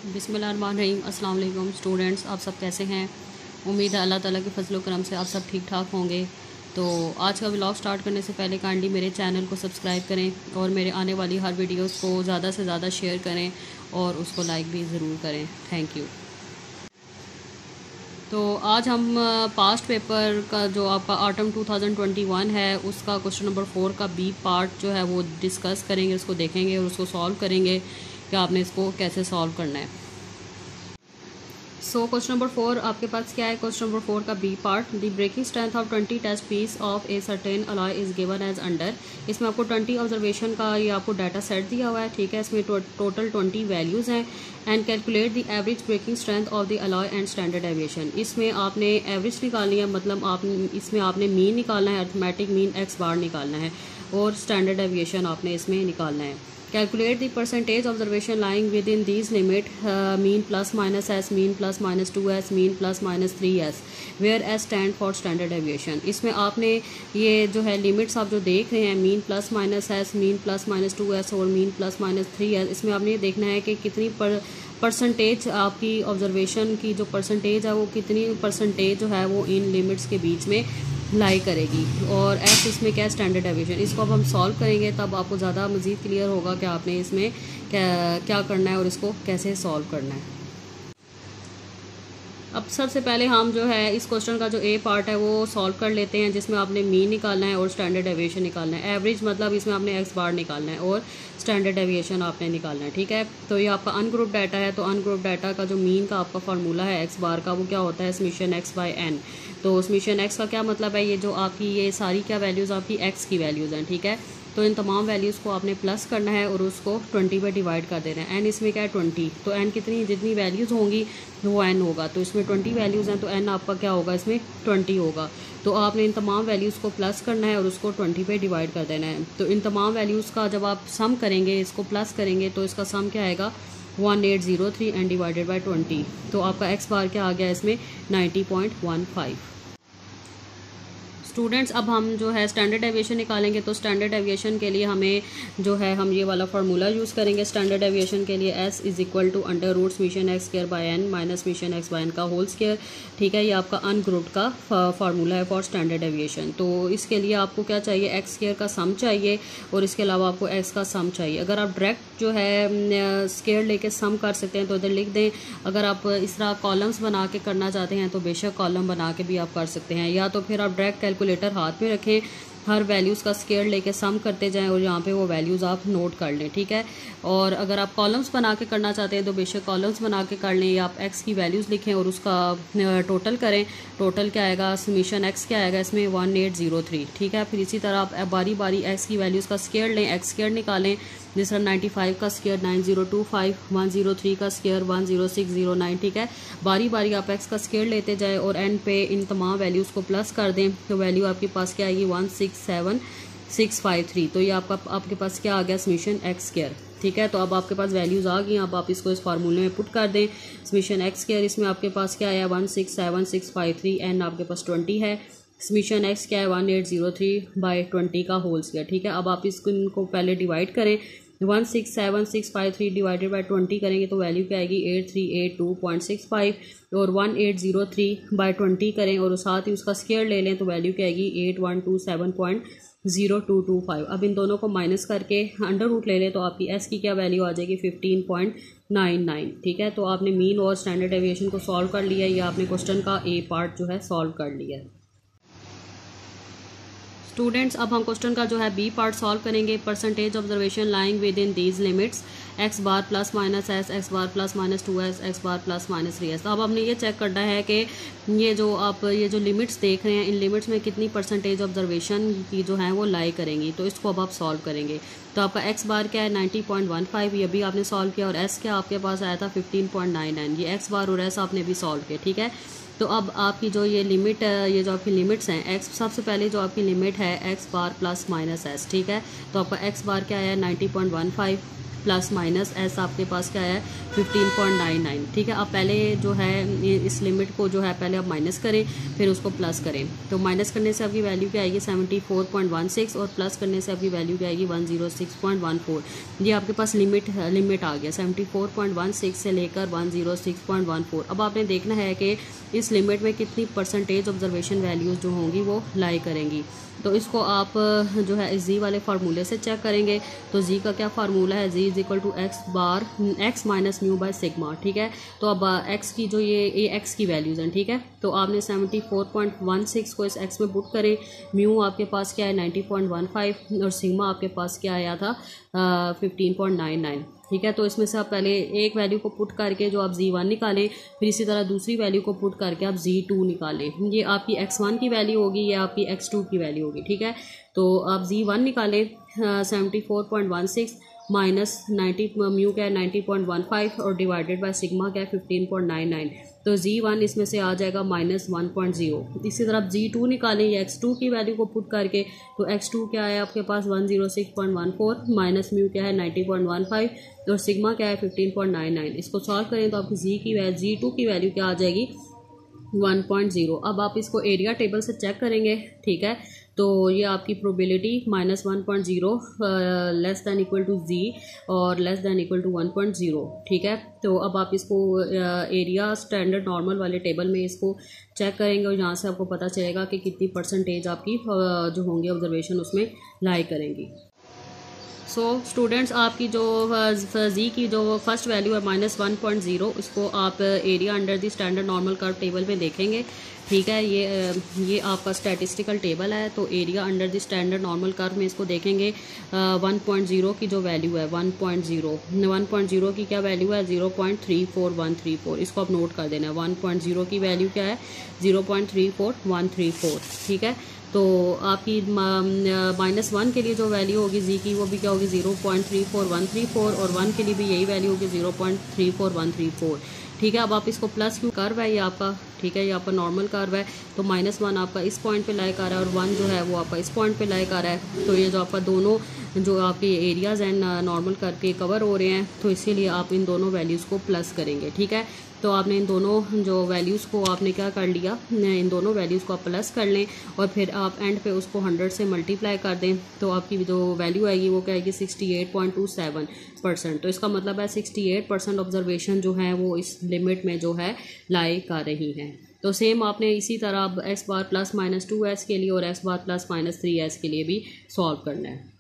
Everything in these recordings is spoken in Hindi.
बिस्मिल्लाहिर्रहमानिर्रहीम। अस्सलाम वालेकुम स्टूडेंट्स, आप सब कैसे हैं? उम्मीद है अल्लाह ताला के फजल करम से आप सब ठीक ठाक होंगे। तो आज का व्लॉग स्टार्ट करने से पहले काइंडली मेरे चैनल को सब्सक्राइब करें और मेरे आने वाली हर वीडियोस को ज़्यादा से ज़्यादा शेयर करें और उसको लाइक भी ज़रूर करें। Thank you. तो आज हम पास्ट पेपर का जो आपका ऑटम 2021 है उसका क्वेश्चन नंबर 4 का बी पार्ट जो है वो डिस्कस करेंगे, उसको देखेंगे और उसको सॉल्व करेंगे कि आपने इसको कैसे सॉल्व करना है। सो क्वेश्चन नंबर 4 आपके पास क्या है? क्वेश्चन नंबर 4 का B part, the breaking strength of 20 test piece of a certain alloy is given as under. इसमें आपको 20 ऑब्जर्वेशन का ये आपको डाटा सेट दिया हुआ है, ठीक है। इसमें टोटल 20 वैल्यूज़ हैं and calculate the average breaking strength of the alloy and standard deviation. इसमें आपने एवरेज निकालनी है, मतलब इसमें आपने मीन निकालना है, अर्थमेटिक मीन एक्स बार निकालना है और स्टैंडर्ड डेविएशन आपने इसमें निकालना है। Calculate the percentage observation lying within these limit, mean plus minus s, mean plus minus 2s, mean plus minus 3s, where s stand for standard deviation। इसमें आपने ये जो है लिमिट्स आप जो देख रहे हैं, mean plus minus S, mean plus minus 2s और मीन प्लस माइनस 3s, इसमें आपने ये देखना है कि कितनी परसेंटेज आपकी ऑब्जर्वेशन की जो परसेंटेज है वो कितनी परसेंटेज जो है वो इन लिमिट्स के बीच में लाई करेगी और एस इसमें क्या स्टैंडर्ड डेविएशन। इसको अब हम सॉल्व करेंगे तब आपको ज़्यादा मज़ीद क्लियर होगा कि आपने इसमें क्या करना है और इसको कैसे सॉल्व करना है। अब सबसे पहले हम जो है इस क्वेश्चन का जो ए पार्ट है वो सॉल्व कर लेते हैं, जिसमें आपने मीन निकालना है और स्टैंडर्ड डेविएशन निकालना है। एवरेज मतलब इसमें आपने एक्स बार निकालना है और स्टैंडर्ड डेविएशन आपने निकालना है, ठीक है। तो ये आपका अनग्रुप डाटा है, तो अनग्रुप डाटा का जो मीन का आपका फार्मूला है एक्स बार का वो क्या होता है? Summation x by n. तो समीशन एक्स का क्या मतलब है? ये जो आपकी ये सारी क्या वैल्यूज़ आपकी एक्स की वैल्यूज़ हैं, ठीक है। तो इन तमाम वैल्यूज़ को आपने प्लस करना है और उसको 20 पे डिवाइड कर देना है। एन इसमें क्या है? 20। तो एन कितनी जितनी वैल्यूज़ होंगी वो एन होगा। तो इसमें 20 वैल्यूज़ हैं तो एन आपका क्या होगा? इसमें 20 होगा। तो आपने इन तमाम वैल्यूज़ को प्लस करना है और उसको 20 पे डिवाइड कर देना है। तो इन तमाम वैल्यूज़ का जब आप सम करेंगे, इसको प्लस करेंगे तो इसका सम क्या आएगा? 1803 एंड डिवाइडेड बाई 20। तो आपका एक्स बार क्या आ गया इसमें? 90.15। स्टूडेंट्स अब हम जो है स्टैंडर्ड डेविएशन निकालेंगे। तो स्टैंडर्ड डेविएशन के लिए हमें जो है हम ये वाला फार्मूला यूज़ करेंगे। स्टैंडर्ड डेविएशन के लिए S is equal to under root summation x square by n minus summation x by n का होल स्क्वायर, ठीक है। ये आपका अनग्रुप्ड का फार्मूला है फॉर स्टैंडर्ड डेविएशन। तो इसके लिए आपको क्या चाहिए? एक्स स्क्वायर का सम चाहिए और इसके अलावा आपको एक्स का सम चाहिए। अगर आप डायरेक्ट जो है स्क्वायर लेके सम कर सकते हैं तो इधर लिख दें। अगर आप इस तरह कॉलम्स बना के करना चाहते हैं तो बेशक कॉलम बना के भी आप कर सकते हैं, या तो फिर आप डायरेक्ट कैलकुलेटर हाथ में रखें, हर वैल्यूज़ का स्क्वायर लेके सम करते जाएं और यहाँ पे वो वैल्यूज़ आप नोट कर लें, ठीक है। और अगर आप कॉलम्स बना के करना चाहते हैं तो बेशक कॉलम्स बना के कर लें, या आप एक्स की वैल्यूज़ लिखें और उसका टोटल करें। टोटल क्या आएगा? समीशन एक्स क्या आएगा इसमें? 1803, ठीक है। फिर इसी तरह आप बारी बारी एक्स की वैल्यूज़ का स्क्वायर लें, एक्स स्क्वायर निकालें। जिस तरह 95 का स्क्वायर 9025, 103 का स्क्वायर 10609, ठीक है। बारी बारी आप एक्स का स्क्वायर लेते जाएं और एंड पे इन तमाम वैल्यूज़ को प्लस कर दें तो वैल्यू आपके पास क्या आएगी? 167653। तो ये आपके पास क्या आ गया? समीशन एक्स स्क्वायर, ठीक है। तो अब आपके पास वैल्यूज़ आ गई, अब आप इसको इस फार्मूले में पुट कर दें। समीशन एक्स स्क्वायर इसमें आपके पास क्या आया? 167653 एन आपके पास 20 है। समीशन एक्स क्या है? 1803 बाई 20 का होल स्क्वायर, ठीक है। अब आप इनको पहले डिवाइड करें। 167653 डिवाइडेड बाई 20 करेंगे तो वैल्यू क्या आएगी? 8382.65 और 1803 बाई 20 करें और साथ ही उसका स्क्वायर ले लें तो वैल्यू क्या आएगी? 8127.0225। अब इन दोनों को माइनस करके अंडर रूट ले लें तो आपकी एस की क्या वैल्यू आ जाएगी? 15.99, ठीक है। तो आपने मीन और स्टैंडर्ड डेविएशन को सॉल्व कर लिया है, या आपने क्वेश्चन का ए पार्ट जो है सॉल्व कर लिया है। स्टूडेंट्स अब हम क्वेश्चन का जो है बी पार्ट सॉल्व करेंगे। Percentage observation lying with in these limits x bar plus minus S, x bar plus minus 2s, x bar plus minus 3s। तो अब हमने ये चेक करना है कि ये जो लिमिट्स देख रहे हैं इन लिमिट्स में कितनी परसेंटेज ऑब्जर्वेशन की जो है वो लाई करेंगी। तो इसको अब आप सॉल्व करेंगे। तो आपका एक्स बार क्या है? 90.15, ये भी आपने सॉल्व किया, और एस क्या आपके पास आया था? 15.99। ये एक्स बार और एस आपने भी सॉल्व किया, ठीक है। तो अब आपकी जो ये लिमिट ये जो आपकी लिमिट्स हैं एक्स, सबसे पहले जो आपकी लिमिट है एक्स बार प्लस माइनस एस, ठीक है। तो आपका एक्स बार क्या है? 90.15 प्लस माइनस एस आपके पास क्या है 15.99, ठीक है। अब पहले जो है इस लिमिट को जो है पहले आप माइनस करें, फिर उसको प्लस करें। तो माइनस करने से आपकी वैल्यू क्या आएगी 74.16 और प्लस करने से आपकी वैल्यू क्या आएगी 106.14। ये आपके पास लिमिट आ गया 74.16 से लेकर 106.14। अब आपने देखना है कि इस लिमिट में कितनी परसेंटेज ऑब्जर्वेशन वैल्यूज़ जो होंगी वो लाई करेंगी। तो इसको आप जो है इस जी वाले फार्मूले से चेक करेंगे। तो जी का क्या फार्मूला है, G is equal to X minus mu by sigma, ठीक है। तो अब एक्स की जो ये एक्स की वैल्यूज़ हैं, ठीक है। तो आपने 74.16 को इस एक्स में पुट करें, म्यू आपके पास क्या है 90.15 और सिग्मा आपके पास क्या आया था 15.99, ठीक है। तो इसमें से आप पहले एक वैल्यू को पुट करके जो आप Z1 निकालें, फिर इसी तरह दूसरी वैल्यू को पुट करके आप Z2 निकालें। ये आपकी X1 की वैल्यू होगी, ये आपकी X2 की वैल्यू होगी, ठीक है। तो आप Z1 निकालें 74.16 माइनस 90 म्यू क्या है 90.15 और डिवाइडेड बाय सिग्मा क्या है 15.99। तो Z1 इसमें से आ जाएगा -1.0। इसी तरह आप Z2 निकालें या X2 की वैल्यू को पुट करके, तो X2 क्या है आपके पास 106.14 माइनस म्यू क्या है 90.15 और सिग्मा क्या है 15.99। इसको सॉल्व करें तो आपकी Z2 की वैल्यू क्या आ जाएगी 1.0। अब आप इसको एरिया टेबल से चेक करेंगे, ठीक है। तो ये आपकी probability -1.0 less than equal to G और लेस दैन इक्वल टू 1.0, ठीक है। तो अब आप इसको एरिया स्टैंडर्ड नॉर्मल वाले टेबल में इसको चेक करेंगे और यहाँ से आपको पता चलेगा कि कितनी परसेंटेज आपकी जो होंगी ऑब्जर्वेशन उसमें लाई करेंगी। सो स्टूडेंट्स, आपकी जो जी की जो फर्स्ट वैल्यू है -1.0, इसको आप area under the standard normal curve table में देखेंगे, ठीक है। ये आपका स्टैटिस्टिकल टेबल है। तो area under the standard normal curve में इसको देखेंगे 1.0 की जो वैल्यू है 1.0 की क्या वैल्यू है 0.34134। इसको आप नोट कर देना है। 1.0 की वैल्यू क्या है 0.34134, ठीक है। तो आपकी -1 के लिए जो वैल्यू होगी जी की वो भी क्या होगी 0.34134 और 1 के लिए भी यही वैल्यू होगी 0.34134, ठीक है। अब आप इसको प्लस क्यों कर्व है ये आपका, ठीक है, ये आपका नॉर्मल कर्व है। तो -1 आपका इस पॉइंट पे लाइक आ रहा है और 1 जो है वो आपका इस पॉइंट पे लाइक आ रहा है। तो ये जो आपका दोनों जो आपके एरियाज़ हैं नॉर्मल कर्व के कवर हो रहे हैं, तो इसीलिए आप इन दोनों वैल्यूज़ को प्लस करेंगे, ठीक है। तो आपने इन दोनों जो वैल्यूज़ को आपने क्या कर लिया, इन दोनों वैल्यूज़ को आप प्लस कर लें और फिर आप एंड पे उसको 100 से मल्टीप्लाई कर दें। तो आपकी जो वैल्यू आएगी वो क्या आएगी 68.27%। तो इसका मतलब है 68% ऑब्जर्वेशन जो है वो इस लिमिट में जो है लाई कर रही हैं। तो सेम आपने इसी तरह अब x बार प्लस -2s के लिए और x बार प्लस -3s के लिए भी सॉल्व करना है।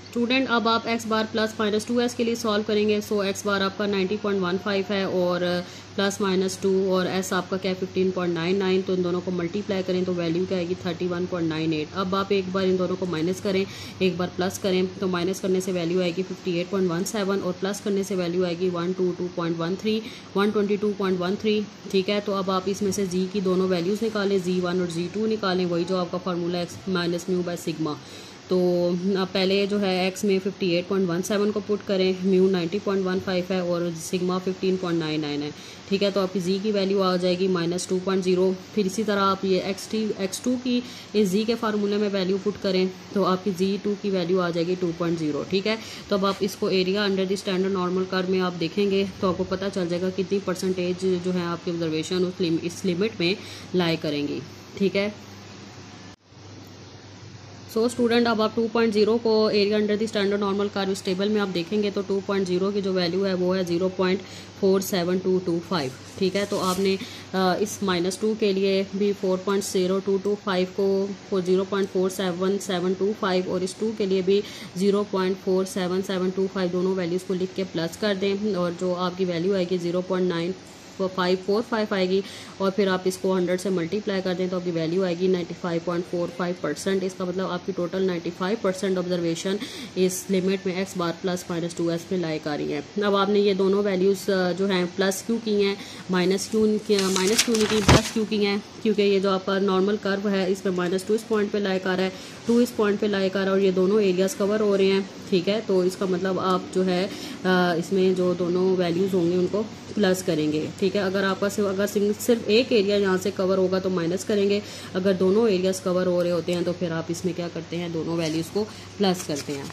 स्टूडेंट, अब आप x बार प्लस -2s के लिए सॉल्व करेंगे। सो x बार आपका 90.15 है और प्लस -2 और s आपका क्या है 15.99। तो इन दोनों को मल्टीप्लाई करें तो वैल्यू क्या आएगी 31.98। अब आप एक बार इन दोनों को माइनस करें, एक बार प्लस करें। तो माइनस करने से वैल्यू आएगी 58.17 और प्लस करने से वैल्यू आएगी 122.13, ठीक है। तो अब आप इसमें से जी की दोनों वैल्यूज़ निकालें, Z1 और Z2 निकालें, वही जो आपका formula x minus mu by sigma. तो आप पहले जो है x में 58.17 को पुट करें, म्यू 90.15 है और सिग्मा 15.99 है, ठीक है। तो आपकी जी की वैल्यू आ जाएगी -2.0। फिर इसी तरह आप ये x2 की इस जी के फार्मूले में वैल्यू पुट करें तो आपकी Z2 की वैल्यू आ जाएगी 2.0, ठीक है। तो अब आप इसको area under the standard normal curve में आप देखेंगे तो आपको पता चल जाएगा कितनी परसेंटेज जो है आपकी ऑब्जर्वेशन इस लिमिट में लाई करेंगी, ठीक है। सो स्टूडेंट, अब आप 2.0 को area under the standard normal curve इस टेबल में आप देखेंगे तो 2.0 की जो वैल्यू है वो है 0.47225, ठीक है। तो आपने इस -2 के लिए भी 4.0225 को 0.47725 और इस 2 के लिए भी 0.47725 दोनों वैल्यूज़ को लिख के प्लस कर दें और जो आपकी वैल्यू आएगी 0.9545 आएगी और फिर आप इसको 100 से मल्टीप्लाई कर दें तो आपकी वैल्यू आएगी 95.45%। इसका मतलब आपकी टोटल 95% ऑब्जर्वेशन इस लिमिट में x बार प्लस -2s में लाइक आ रही है। अब आपने ये दोनों वैल्यूज़ जो हैं प्लस क्यों की हैं, माइनस क्यों नहीं की, प्लस क्यों की हैं, क्योंकि ये जो आपका नॉर्मल कर्व है इसमें -2 इस पॉइंट पे लाइक आ रहा है, 2 इस पॉइंट पे लाइक आ रहा है और ये दोनों एरियाज़ कवर हो रहे हैं, ठीक है। तो इसका मतलब आप जो है इसमें जो दोनों वैल्यूज़ होंगे उनको प्लस करेंगे, ठीक है। अगर आपका सिर्फ एक एरिया यहाँ से कवर होगा तो माइनस करेंगे, अगर दोनों एरियाज़ कवर हो रहे होते हैं तो फिर आप इसमें क्या करते हैं, दोनों वैल्यूज़ को प्लस करते हैं,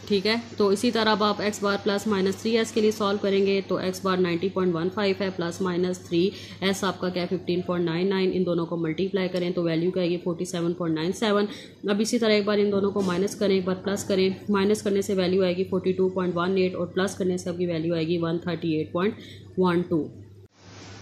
ठीक है। तो इसी तरह अब आप एक्स बार प्लस माइनस 3s के लिए सॉल्व करेंगे तो एक्स बार 90.15 है, प्लस माइनस 3s आपका क्या है 15.99, इन दोनों को मल्टीप्लाई करें तो वैल्यू क्या आएगी 47.97। अब इसी तरह एक बार इन दोनों को माइनस करें, एक बार प्लस करें, माइनस करने से वैल्यू आएगी 42.18 और प्लस करने से आपकी वैल्यू आएगी 138.12।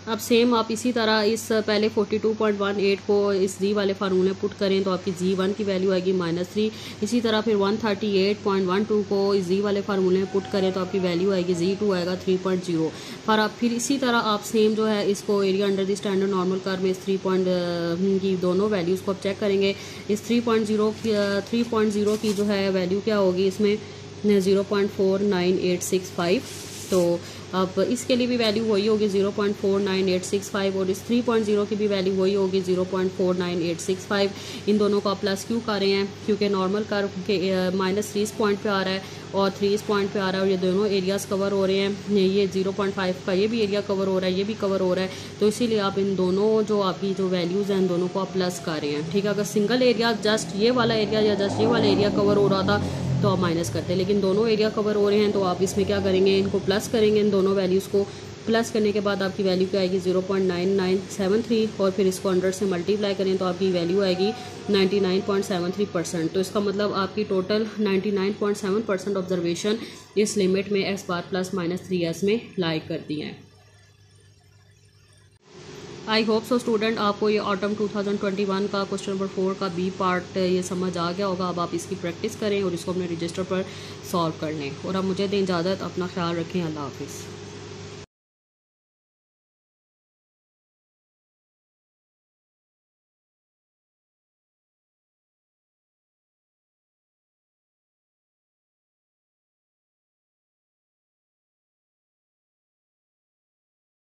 अब सेम आप इसी तरह इस पहले 42.18 को इस जी वाले फार्मूले पुट करें तो आपकी जी1 की वैल्यू आएगी -3। इसी तरह फिर 138.12 को इस जी वाले फार्मूले में पुट करें तो आपकी वैल्यू आएगी जी2 आएगा 3.0। पर आप फिर इसी तरह आप सेम जो है इसको area under the standard normal curve में इस 3 की दोनों वैल्यूज़ को आप चेक करेंगे। इस 3.0 की जो है वैल्यू क्या होगी इसमें 0.49865। तो अब इसके लिए भी वैल्यू वही होगी 0.49865 और इस 3.0 की भी वैल्यू वही होगी 0.49865। इन दोनों को आप प्लस क्यों कर रहे हैं, क्योंकि नॉर्मल कर्व के -3 इस पॉइंट पे आ रहा है और 3 इस पॉइंट पे आ रहा है और ये दोनों एरियाज़ कवर हो रहे हैं। ये 0.5 का ये भी एरिया कवर हो रहा है, ये भी कवर हो रहा है, तो इसीलिए आप इन दोनों जो आपकी जो वैल्यूज़ हैं इन दोनों को आप प्लस कर रहे हैं। ठीक है, अगर सिंगल एरिया जस्ट ये वाला एरिया या जस्ट ये वाला एरिया कवर हो रहा था तो आप माइनस करते हैं, लेकिन दोनों एरिया कवर हो रहे हैं तो आप इसमें क्या करेंगे, इनको प्लस करेंगे। इन दोनों वैल्यूज़ को प्लस करने के बाद आपकी वैल्यू क्या आएगी 0.9973 और फिर इसको 100 से मल्टीप्लाई करें तो आपकी वैल्यू आएगी 99.73%। तो इसका मतलब आपकी टोटल 99.7% ऑब्जर्वेशन इस लिमिट में एक्स बार प्लस माइनस 3s में लाई करती हैं। आई होप सो स्टूडेंट आपको ये ऑटम 2021 का क्वेश्चन नंबर 4 का बी पार्ट ये समझ आ गया होगा। अब आप इसकी प्रैक्टिस करें और इसको अपने रजिस्टर पर सॉल्व कर लें। और अब मुझे दें इजाज़त, अपना ख्याल रखें, अल्लाह हाफिज़।